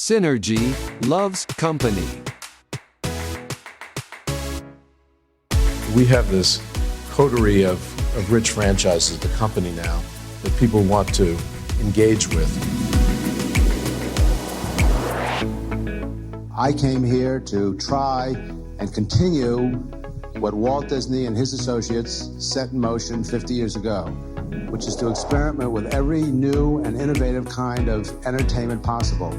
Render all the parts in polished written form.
Synergy loves company. We have this coterie of rich franchises, the company now, that people want to engage with. I came here to try and continue what Walt Disney and his associates set in motion 50 years ago, which is to experiment with every new and innovative kind of entertainment possible.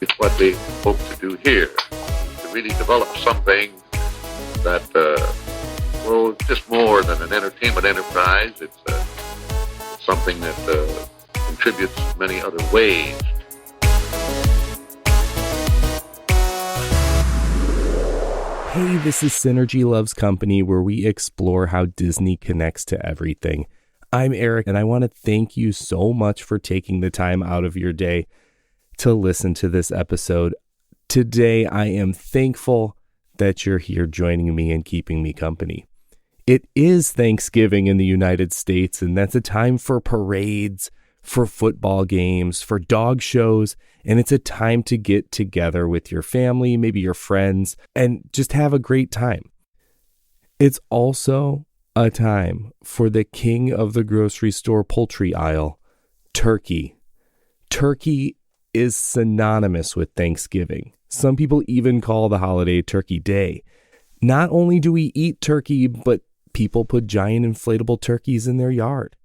It's what we hope to do here, to really develop something that, just more than an entertainment enterprise. It's something that contributes many other ways. Hey, this is Synergy Loves Company, where we explore how Disney connects to everything. I'm Eric, and I want to thank you so much for taking the time out of your day to listen to this episode. Today, I am thankful that you're here joining me and keeping me company. It is Thanksgiving in the United States, and that's a time for parades, for football games, for dog shows, and it's a time to get together with your family, maybe your friends, and just have a great time. It's also a time for the king of the grocery store poultry aisle, turkey. Turkey is synonymous with Thanksgiving. Some people even call the holiday Turkey Day. Not only do we eat turkey, but people put giant inflatable turkeys in their yard.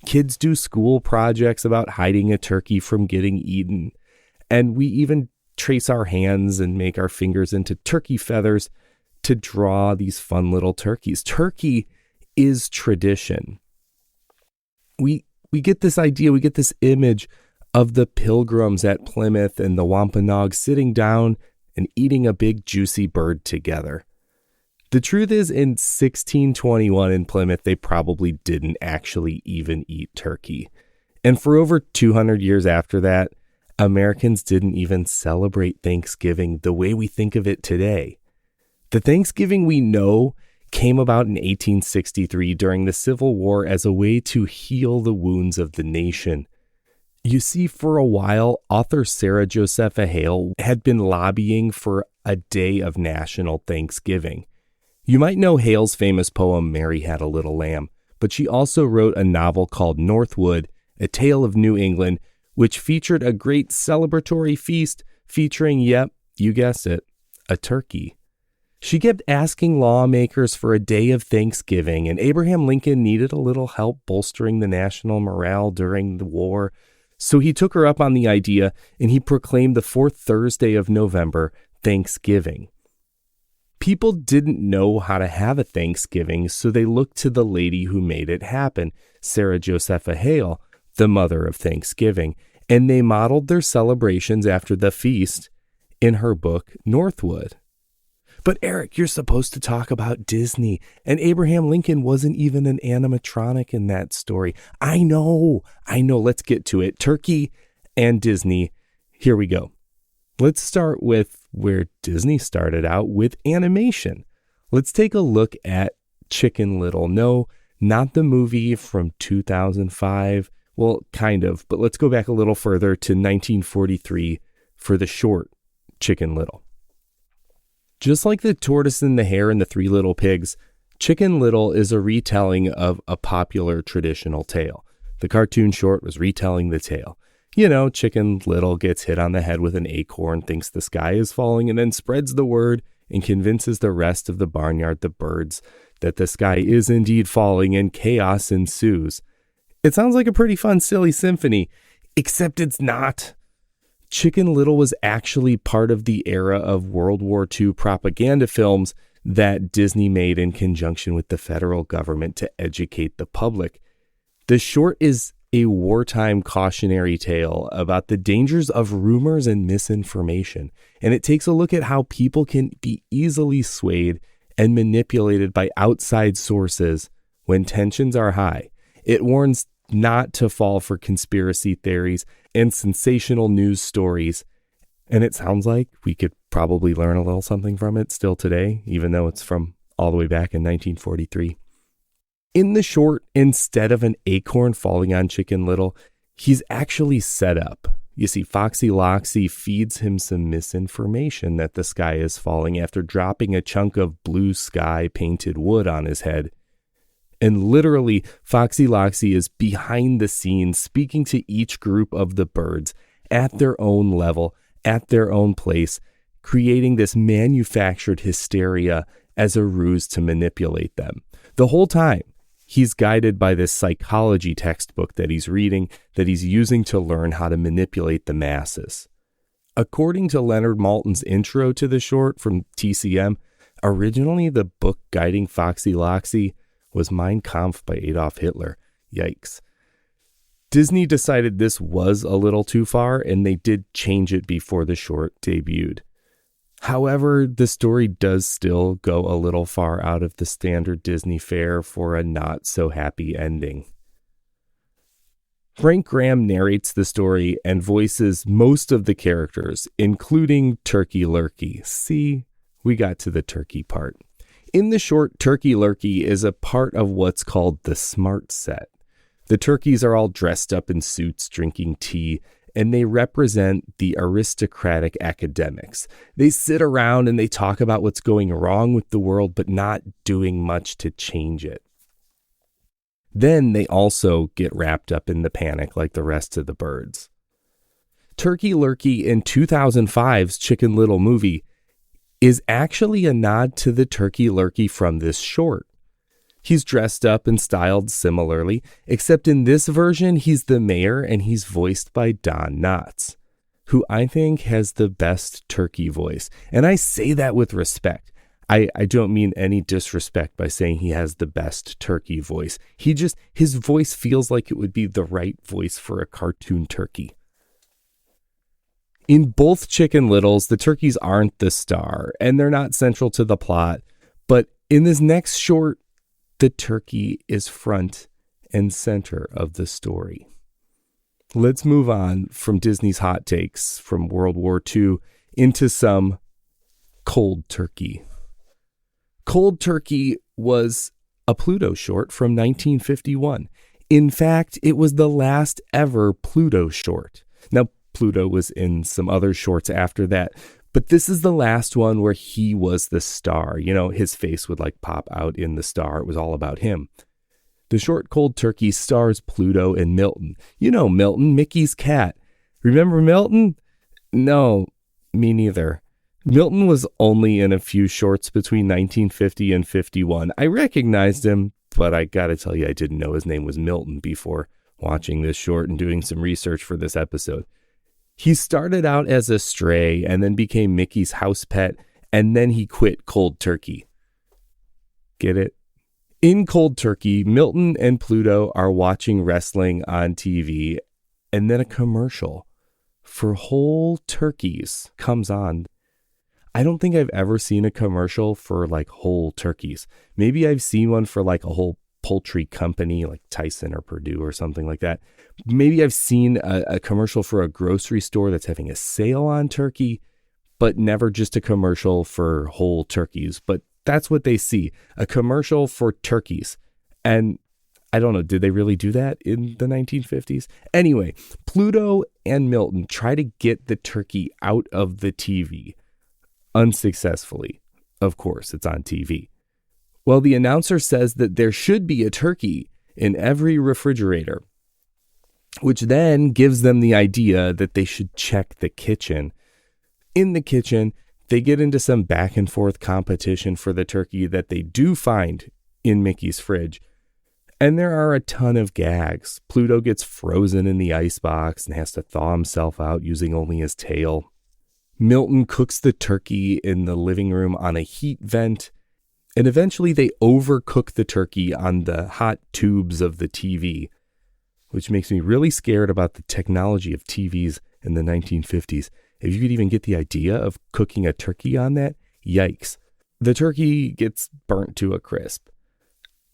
Kids do school projects about hiding a turkey from getting eaten. And we even trace our hands and make our fingers into turkey feathers to draw these fun little turkeys. Turkey is tradition. We get this idea, we get this image of the Pilgrims at Plymouth and the Wampanoag sitting down and eating a big juicy bird together. The truth is, in 1621 in Plymouth, they probably didn't actually even eat turkey. And for over 200 years after that, Americans didn't even celebrate Thanksgiving the way we think of it today. The Thanksgiving we know came about in 1863 during the Civil War as a way to heal the wounds of the nation. You see, for a while, author Sarah Josepha Hale had been lobbying for a day of national Thanksgiving. You might know Hale's famous poem, Mary Had a Little Lamb, but she also wrote a novel called Northwood, A Tale of New England, which featured a great celebratory feast featuring, yep, you guessed it, a turkey. She kept asking lawmakers for a day of Thanksgiving, and Abraham Lincoln needed a little help bolstering the national morale during the war. So he took her up on the idea, and he proclaimed the fourth Thursday of November Thanksgiving. People didn't know how to have a Thanksgiving, so they looked to the lady who made it happen, Sarah Josepha Hale, the mother of Thanksgiving, and they modeled their celebrations after the feast in her book, Northwood. But Eric, you're supposed to talk about Disney, and Abraham Lincoln wasn't even an animatronic in that story. I know, let's get to it. Turkey and Disney, here we go. Let's start with where Disney started out with animation. Let's take a look at Chicken Little. No, not the movie from 2005. Well, kind of, but let's go back a little further to 1943 for the short Chicken Little. Just like The Tortoise and the Hare and the Three Little Pigs, Chicken Little is a retelling of a popular traditional tale. The cartoon short was retelling the tale. You know, Chicken Little gets hit on the head with an acorn, thinks the sky is falling, and then spreads the word and convinces the rest of the barnyard, the birds, that the sky is indeed falling, and chaos ensues. It sounds like a pretty fun, silly symphony, except it's not. Chicken Little was actually part of the era of World War II propaganda films that Disney made in conjunction with the federal government to educate the public. The short is a wartime cautionary tale about the dangers of rumors and misinformation, and it takes a look at how people can be easily swayed and manipulated by outside sources when tensions are high. It warns not to fall for conspiracy theories and sensational news stories, and it sounds like we could probably learn a little something from it still today, even though it's from all the way back in 1943. In the short, instead of an acorn falling on Chicken Little, he's actually set up. You see, Foxy Loxy feeds him some misinformation that the sky is falling after dropping a chunk of blue sky painted wood on his head. And literally, Foxy Loxy is behind the scenes speaking to each group of the birds at their own level, at their own place, creating this manufactured hysteria as a ruse to manipulate them. The whole time, he's guided by this psychology textbook that he's reading, that he's using to learn how to manipulate the masses. According to Leonard Maltin's intro to the short from TCM, originally the book guiding Foxy Loxy was Mein Kampf by Adolf Hitler. Yikes. Disney decided this was a little too far, and they did change it before the short debuted. However, the story does still go a little far out of the standard Disney fare for a not so happy ending. Frank Graham narrates the story and voices most of the characters, including Turkey Lurkey. See, we got to the turkey part. In the short, Turkey Lurkey is a part of what's called the Smart Set. The turkeys are all dressed up in suits, drinking tea, and they represent the aristocratic academics. They sit around and they talk about what's going wrong with the world, but not doing much to change it. Then they also get wrapped up in the panic like the rest of the birds. Turkey Lurkey in 2005's Chicken Little movie is actually a nod to the Turkey Lurkey from this short. He's dressed up and styled similarly, except in this version, he's the mayor and he's voiced by Don Knotts, who I think has the best turkey voice. And I say that with respect. I don't mean any disrespect by saying he has the best turkey voice. His voice feels like it would be the right voice for a cartoon turkey. In both Chicken Littles, the turkeys aren't the star, and they're not central to the plot. But in this next short, the turkey is front and center of the story. Let's move on from Disney's hot takes from World War II into some cold turkey. Cold Turkey was a Pluto short from 1951. In fact, it was the last ever Pluto short. Now, Pluto was in some other shorts after that, but this is the last one where he was the star. You know, his face would like pop out in the star. It was all about him. The short Cold Turkey stars Pluto and Milton. You know Milton, Mickey's cat. Remember Milton? No, me neither. Milton was only in a few shorts between 1950 and 51. I recognized him, but I gotta tell you, I didn't know his name was Milton before watching this short and doing some research for this episode. He started out as a stray and then became Mickey's house pet, and then he quit Cold Turkey. Get it? In Cold Turkey, Milton and Pluto are watching wrestling on TV, and then a commercial for whole turkeys comes on. I don't think I've ever seen a commercial for like whole turkeys. Maybe I've seen one for like a whole poultry company like Tyson or Purdue or something like that. Maybe I've seen a commercial for a grocery store that's having a sale on turkey, but never just a commercial for whole turkeys. But that's what they see, a commercial for turkeys. And I don't know, did they really do that in the 1950s? Anyway, Pluto and Milton try to get the turkey out of the TV. Unsuccessfully. Of course, it's on TV. Well, the announcer says that there should be a turkey in every refrigerator, which then gives them the idea that they should check the kitchen. In the kitchen, they get into some back and forth competition for the turkey that they do find in Mickey's fridge. And there are a ton of gags. Pluto gets frozen in the icebox and has to thaw himself out using only his tail. Milton cooks the turkey in the living room on a heat vent. And eventually they overcook the turkey on the hot tubes of the TV, which makes me really scared about the technology of TVs in the 1950s. If you could even get the idea of cooking a turkey on that, yikes. The turkey gets burnt to a crisp.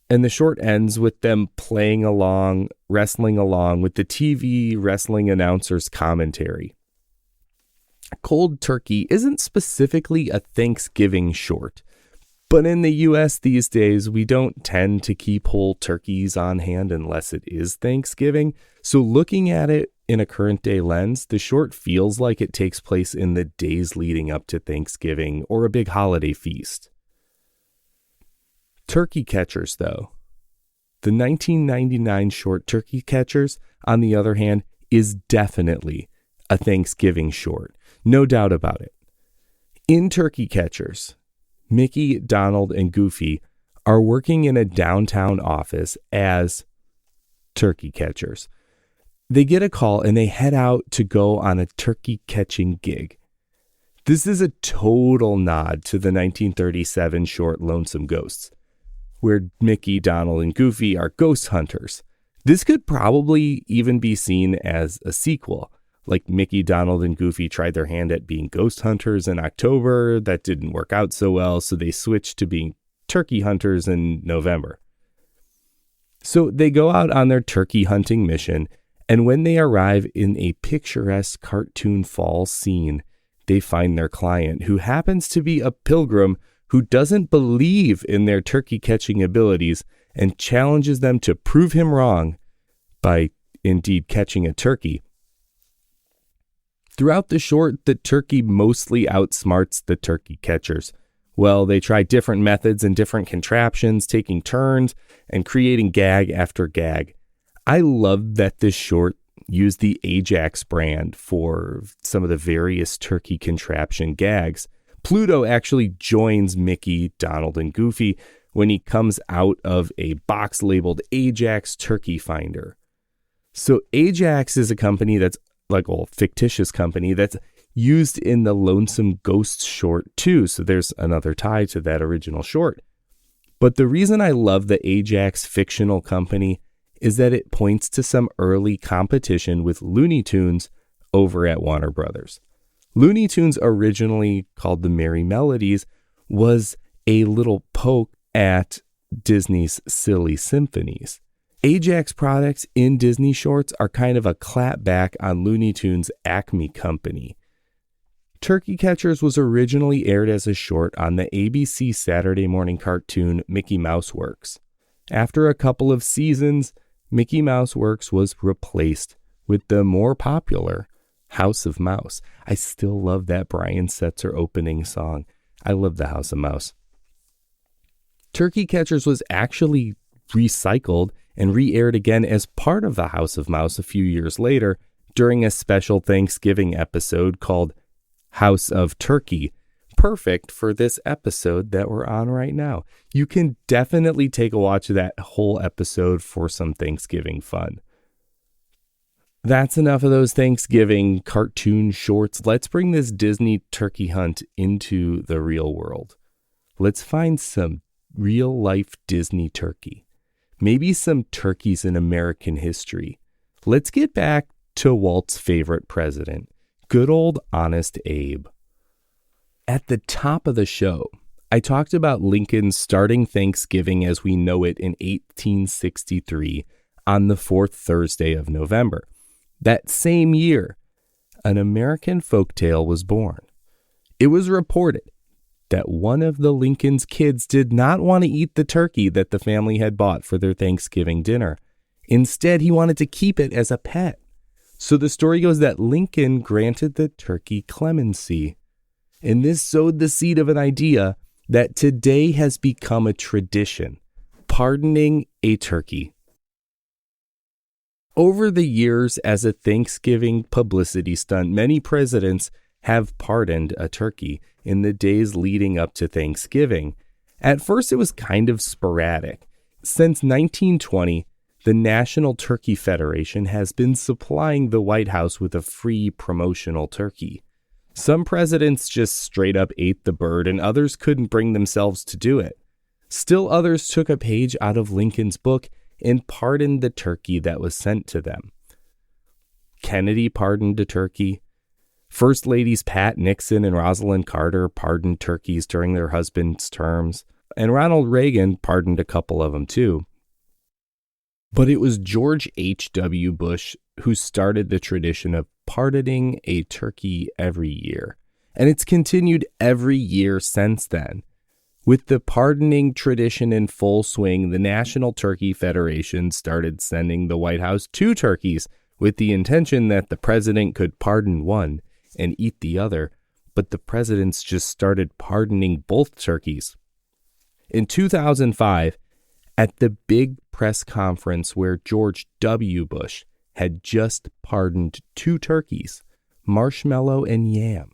And the short ends with them playing along, wrestling along with the TV wrestling announcer's commentary. Cold Turkey isn't specifically a Thanksgiving short, But in the US these days, we don't tend to keep whole turkeys on hand unless it is Thanksgiving. So looking at it in a current day lens, the short feels like it takes place in the days leading up to Thanksgiving or a big holiday feast. Turkey Catchers, though. The 1999 short Turkey Catchers, on the other hand, is definitely a Thanksgiving short. No doubt about it. In Turkey Catchers, Mickey, Donald, and Goofy are working in a downtown office as turkey catchers. They get a call and they head out to go on a turkey catching gig. This is a total nod to the 1937 short Lonesome Ghosts, where Mickey, Donald, and Goofy are ghost hunters. This could probably even be seen as a sequel. Like Mickey, Donald, and Goofy tried their hand at being ghost hunters in October. That didn't work out so well, so they switched to being turkey hunters in November. So they go out on their turkey hunting mission, and when they arrive in a picturesque cartoon fall scene, they find their client, who happens to be a pilgrim who doesn't believe in their turkey catching abilities and challenges them to prove him wrong by indeed catching a turkey. Throughout the short, the turkey mostly outsmarts the turkey catchers. Well, they try different methods and different contraptions, taking turns and creating gag after gag. I love that this short used the Ajax brand for some of the various turkey contraption gags. Pluto actually joins Mickey, Donald, and Goofy when he comes out of a box labeled Ajax Turkey Finder. So Ajax is a company that's like a fictitious company that's used in the Lonesome Ghosts short too. So there's another tie to that original short. But the reason I love the Ajax fictional company is that it points to some early competition with Looney Tunes over at Warner Brothers. Looney Tunes, originally called the Merry Melodies, was a little poke at Disney's Silly Symphonies. Ajax products in Disney shorts are kind of a clapback on Looney Tunes' Acme company. Turkey Catchers was originally aired as a short on the ABC Saturday morning cartoon Mickey Mouse Works. After a couple of seasons, Mickey Mouse Works was replaced with the more popular House of Mouse. I still love that Brian Setzer opening song. I love the House of Mouse. Turkey Catchers was actually recycled and re-aired again as part of the House of Mouse a few years later during a special Thanksgiving episode called House of Turkey, perfect for this episode that we're on right now. You can definitely take a watch of that whole episode for some Thanksgiving fun. That's enough of those Thanksgiving cartoon shorts. Let's bring this Disney turkey hunt into the real world. Let's find some real-life Disney turkey. Maybe some turkeys in American history. Let's get back to Walt's favorite president, good old Honest Abe. At the top of the show, I talked about Lincoln starting Thanksgiving as we know it in 1863 on the fourth Thursday of November. That same year, an American folktale was born. It was reported that one of the Lincoln's kids did not want to eat the turkey that the family had bought for their Thanksgiving dinner. Instead, he wanted to keep it as a pet. So the story goes that Lincoln granted the turkey clemency. And this sowed the seed of an idea that today has become a tradition, pardoning a turkey. Over the years, as a Thanksgiving publicity stunt, many presidents have pardoned a turkey in the days leading up to Thanksgiving. At first, it was kind of sporadic. Since 1920, the National Turkey Federation has been supplying the White House with a free promotional turkey. Some presidents just straight up ate the bird, and others couldn't bring themselves to do it. Still others took a page out of Lincoln's book and pardoned the turkey that was sent to them. Kennedy pardoned a turkey. First Ladies Pat Nixon and Rosalind Carter pardoned turkeys during their husbands' terms, and Ronald Reagan pardoned a couple of them too. But it was George H.W. Bush who started the tradition of pardoning a turkey every year, and it's continued every year since then. With the pardoning tradition in full swing, the National Turkey Federation started sending the White House 2 turkeys with the intention that the president could pardon one and eat the other, but the presidents just started pardoning both turkeys. In 2005, at the big press conference where George W. Bush had just pardoned 2 turkeys, Marshmallow and Yam,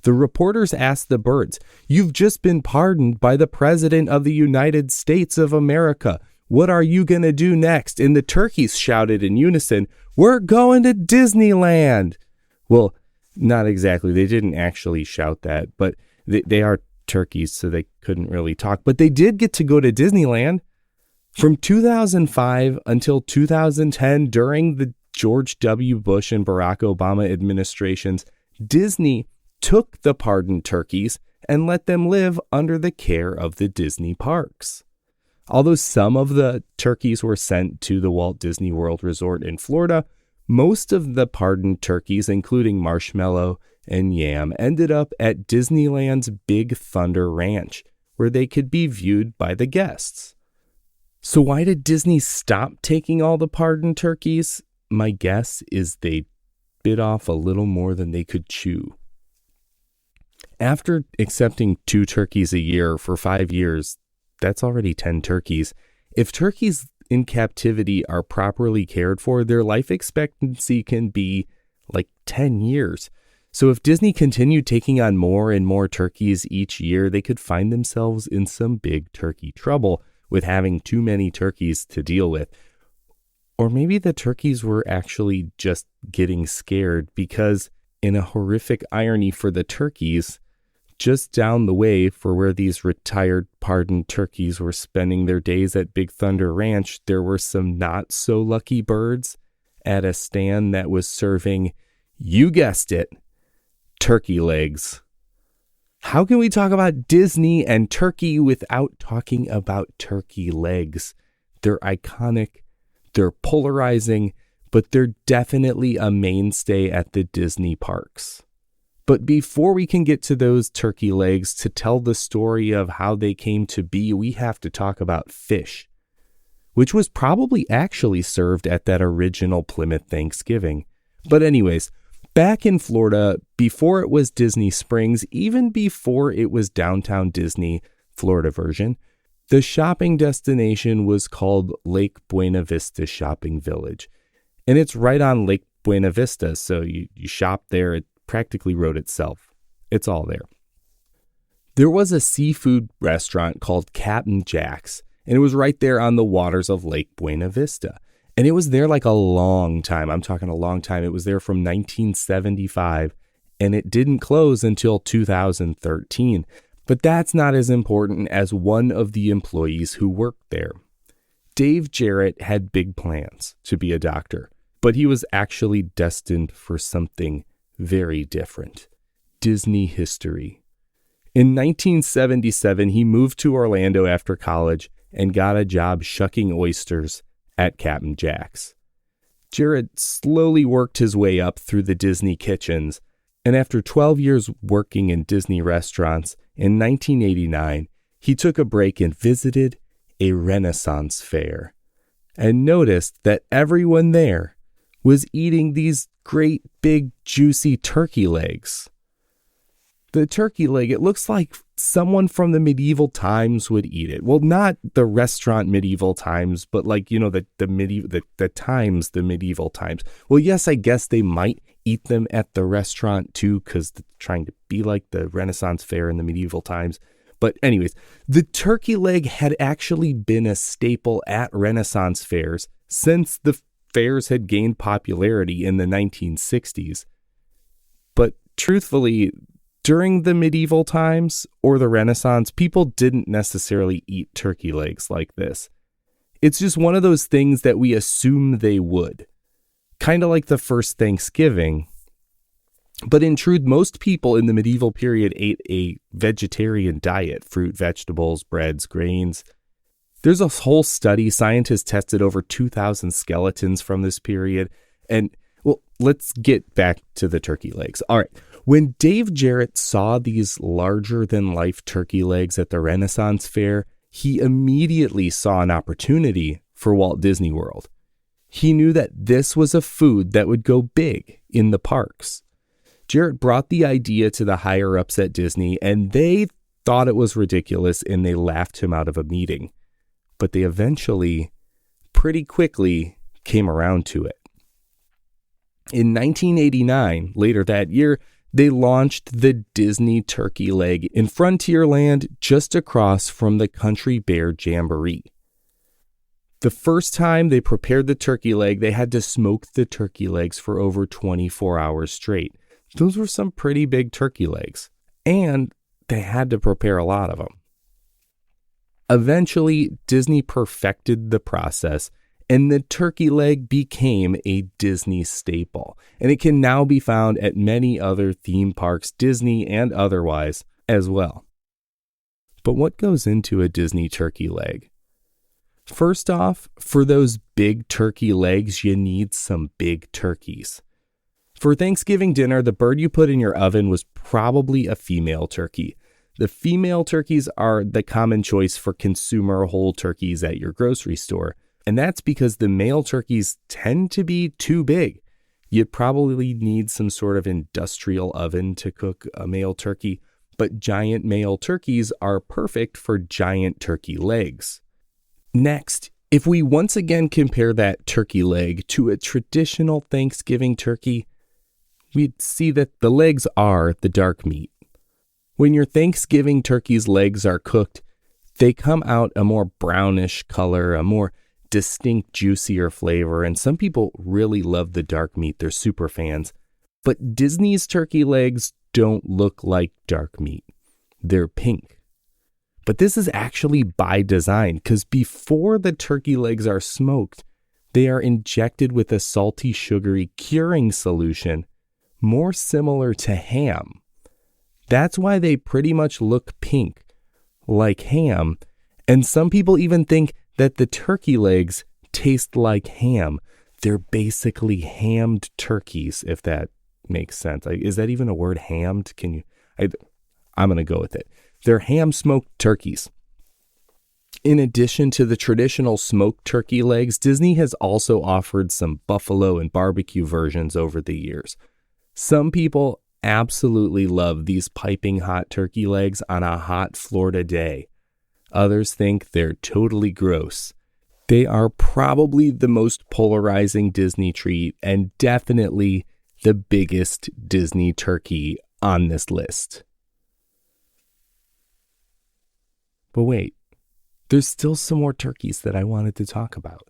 the reporters asked the birds, "You've just been pardoned by the President of the United States of America. What are you going to do next?" And the turkeys shouted in unison, "We're going to Disneyland." Well, not exactly. They didn't actually shout that, but they are turkeys, so they couldn't really talk. But they did get to go to Disneyland. From 2005 until 2010, during the George W. Bush and Barack Obama administrations, Disney took the pardoned turkeys and let them live under the care of the Disney parks. Although some of the turkeys were sent to the Walt Disney World Resort in Florida, most of the pardoned turkeys, including Marshmallow and Yam, ended up at Disneyland's Big Thunder Ranch, where they could be viewed by the guests. So why did Disney stop taking all the pardoned turkeys? My guess is they bit off a little more than they could chew. After accepting 2 turkeys a year for 5 years, that's already 10 turkeys. If turkeys in captivity are properly cared for, their life expectancy can be like 10 years. So if Disney continued taking on more and more turkeys each year, they could find themselves in some big turkey trouble with having too many turkeys to deal with. Or maybe the turkeys were actually just getting scared because, in a horrific irony for the turkeys, just down the way for where these retired pardoned turkeys were spending their days at Big Thunder Ranch, there were some not so lucky birds at a stand that was serving, you guessed it, turkey legs. How can we talk about Disney and turkey without talking about turkey legs? They're iconic, they're polarizing, but they're definitely a mainstay at the Disney parks. But before we can get to those turkey legs to tell the story of how they came to be, we have to talk about fish, which was probably actually served at that original Plymouth Thanksgiving. But anyways, back in Florida, before it was Disney Springs, even before it was Downtown Disney, Florida version, the shopping destination was called Lake Buena Vista Shopping Village. And it's right on Lake Buena Vista, so you shop there. It practically wrote itself. It's all there. There was a seafood restaurant called Captain Jack's, and it was right there on the waters of Lake Buena Vista. And it was there like a long time. I'm talking a long time. It was there from 1975, and it didn't close until 2013. But that's not as important as one of the employees who worked there. Dave Jarrett had big plans to be a doctor, but he was actually destined for something very different: Disney history. In 1977, he moved to Orlando after college and got a job shucking oysters at Captain Jack's. Jarrett slowly worked his way up through the Disney kitchens, and after 12 years working in Disney restaurants, in 1989, he took a break and visited a Renaissance fair and noticed that everyone there was eating these great big juicy turkey legs. The turkey leg, it looks like someone from the medieval times would eat it. Well, not the restaurant medieval times, but like, you know, the medieval times. Well, yes, I guess they might eat them at the restaurant too, because they're trying to be like the Renaissance fair in the medieval times. But anyways, the turkey leg had actually been a staple at Renaissance fairs since the fairs had gained popularity in the 1960s. But truthfully, during the medieval times or the Renaissance, people didn't necessarily eat turkey legs like this. It's just one of those things that we assume they would. Kind of like the first Thanksgiving. But in truth, most people in the medieval period ate a vegetarian diet: fruit, vegetables, breads, grains. There's a whole study. Scientists tested over 2,000 skeletons from this period. And, well, let's get back to the turkey legs. All right. When Dave Jarrett saw these larger-than-life turkey legs at the Renaissance Fair, he immediately saw an opportunity for Walt Disney World. He knew that this was a food that would go big in the parks. Jarrett brought the idea to the higher-ups at Disney, and they thought it was ridiculous, and they laughed him out of a meeting. But they eventually, pretty quickly, came around to it. In 1989, later that year, they launched the Disney Turkey Leg in Frontierland just across from the Country Bear Jamboree. The first time they prepared the turkey leg, they had to smoke the turkey legs for over 24 hours straight. Those were some pretty big turkey legs, and they had to prepare a lot of them. Eventually, Disney perfected the process, and the turkey leg became a Disney staple, and it can now be found at many other theme parks, Disney and otherwise, as well. But what goes into a Disney turkey leg? First off, for those big turkey legs, you need some big turkeys. For Thanksgiving dinner, the bird you put in your oven was probably a female turkey. The female turkeys are the common choice for consumer whole turkeys at your grocery store, and that's because the male turkeys tend to be too big. You'd probably need some sort of industrial oven to cook a male turkey, but giant male turkeys are perfect for giant turkey legs. Next, if we once again compare that turkey leg to a traditional Thanksgiving turkey, we'd see that the legs are the dark meat. When your Thanksgiving turkey's legs are cooked, they come out a more brownish color, a more distinct, juicier flavor, and some people really love the dark meat. They're super fans. But Disney's turkey legs don't look like dark meat. They're pink. But this is actually by design, because before the turkey legs are smoked, they are injected with a salty, sugary curing solution, more similar to ham. That's why they pretty much look pink, like ham, and some people even think that the turkey legs taste like ham. They're basically hammed turkeys, if that makes sense. Is that even a word, hammed? I'm going to go with it. They're ham-smoked turkeys. In addition to the traditional smoked turkey legs, Disney has also offered some buffalo and barbecue versions over the years. Some people absolutely love these piping hot turkey legs on a hot Florida day. Others think they're totally gross. They are probably the most polarizing Disney treat and definitely the biggest Disney turkey on this list. But wait, there's still some more turkeys that I wanted to talk about.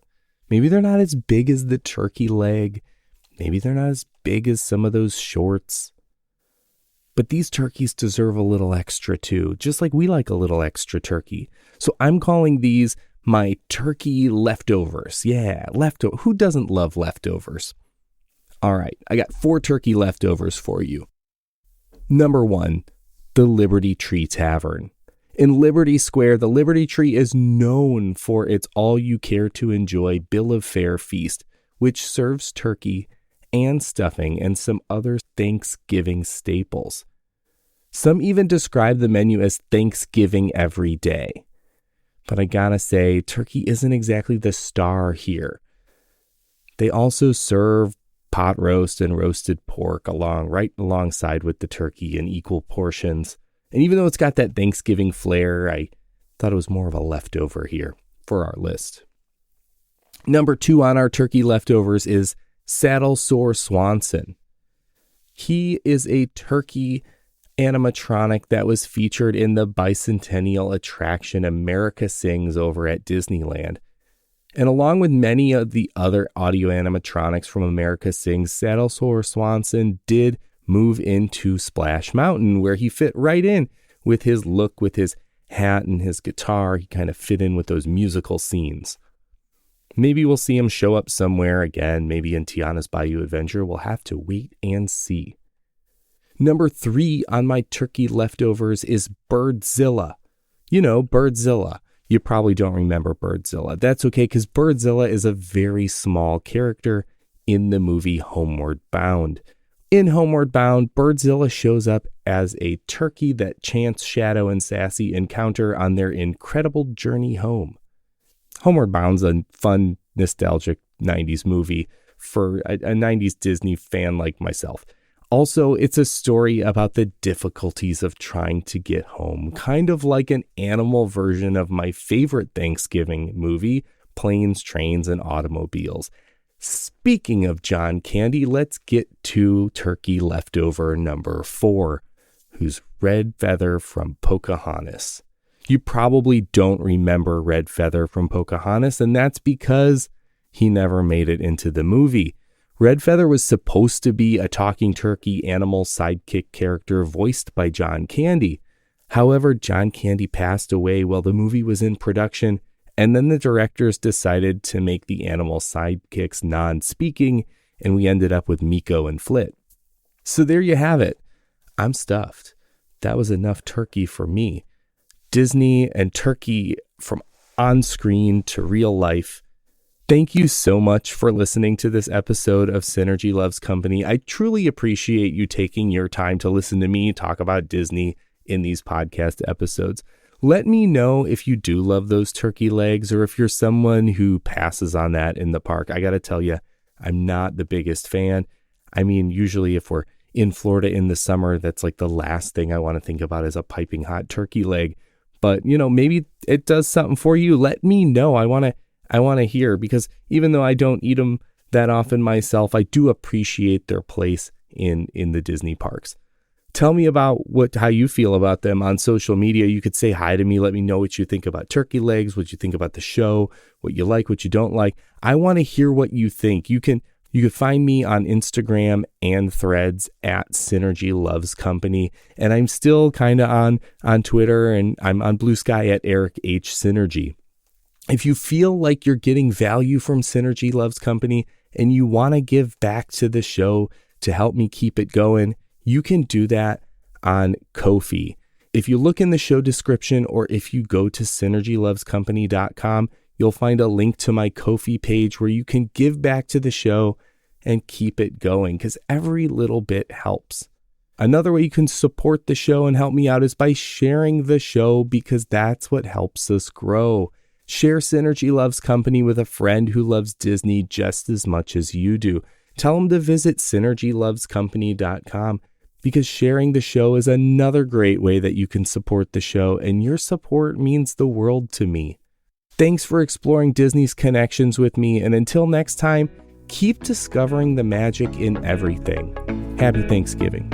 Maybe they're not as big as the turkey leg. Maybe they're not as big as some of those shorts. But these turkeys deserve a little extra too, just like we like a little extra turkey. So I'm calling these my turkey leftovers. Yeah, leftovers. Who doesn't love leftovers? All right, I got 4 turkey leftovers for you. Number 1, the Liberty Tree Tavern. In Liberty Square, the Liberty Tree is known for its all-you-care-to-enjoy bill of fare feast, which serves turkey and stuffing and some other Thanksgiving staples. Some even describe the menu as Thanksgiving every day. But I gotta say, turkey isn't exactly the star here. They also serve pot roast and roasted pork right alongside with the turkey in equal portions. And even though it's got that Thanksgiving flair, I thought it was more of a leftover here for our list. Number 2 on our turkey leftovers is Saddle Sore Swanson. He is a turkey animatronic that was featured in the bicentennial attraction America Sings over at Disneyland. And along with many of the other audio animatronics from America Sings, Saddle Sore Swanson did move into Splash Mountain, where he fit right in with his look, with his hat and his guitar. He kind of fit in with those musical scenes. Maybe we'll see him show up somewhere again, maybe in Tiana's Bayou Adventure. We'll have to wait and see. Number 3 on my turkey leftovers is Birdzilla. You know, Birdzilla. You probably don't remember Birdzilla. That's okay, because Birdzilla is a very small character in the movie Homeward Bound. In Homeward Bound, Birdzilla shows up as a turkey that Chance, Shadow, and Sassy encounter on their incredible journey home. Homeward Bound's a fun, nostalgic 90s movie for a 90s Disney fan like myself. Also, it's a story about the difficulties of trying to get home, kind of like an animal version of my favorite Thanksgiving movie, Planes, Trains, and Automobiles. Speaking of John Candy, let's get to turkey leftover number 4, who's Red Feather from Pocahontas. You probably don't remember Red Feather from Pocahontas, and that's because he never made it into the movie. Red Feather was supposed to be a talking turkey animal sidekick character voiced by John Candy. However, John Candy passed away while the movie was in production, and then the directors decided to make the animal sidekicks non-speaking, and we ended up with Miko and Flit. So there you have it. I'm stuffed. That was enough turkey for me. Disney and turkey from on-screen to real life. Thank you so much for listening to this episode of Synergy Loves Company. I truly appreciate you taking your time to listen to me talk about Disney in these podcast episodes. Let me know if you do love those turkey legs or if you're someone who passes on that in the park. I got to tell you, I'm not the biggest fan. I mean, usually if we're in Florida in the summer, that's like the last thing I want to think about is a piping hot turkey leg. But, you know, maybe it does something for you. Let me know. I want to hear, because even though I don't eat them that often myself, I do appreciate their place in the Disney parks. Tell me about how you feel about them on social media. You could say hi to me. Let me know what you think about turkey legs, what you think about the show, what you like, what you don't like. I want to hear what you think. You can find me on Instagram and Threads at Synergy Loves Company. And I'm still kind of on Twitter, and I'm on Blue Sky at Eric H. Synergy. If you feel like you're getting value from Synergy Loves Company and you want to give back to the show to help me keep it going, you can do that on Ko-fi. If you look in the show description, or if you go to synergylovescompany.com, you'll find a link to my Ko-fi page where you can give back to the show and keep it going, because every little bit helps. Another way you can support the show and help me out is by sharing the show, because that's what helps us grow. Share Synergy Loves Company with a friend who loves Disney just as much as you do. Tell them to visit synergylovescompany.com, because sharing the show is another great way that you can support the show, and your support means the world to me. Thanks for exploring Disney's connections with me, and until next time, keep discovering the magic in everything. Happy Thanksgiving.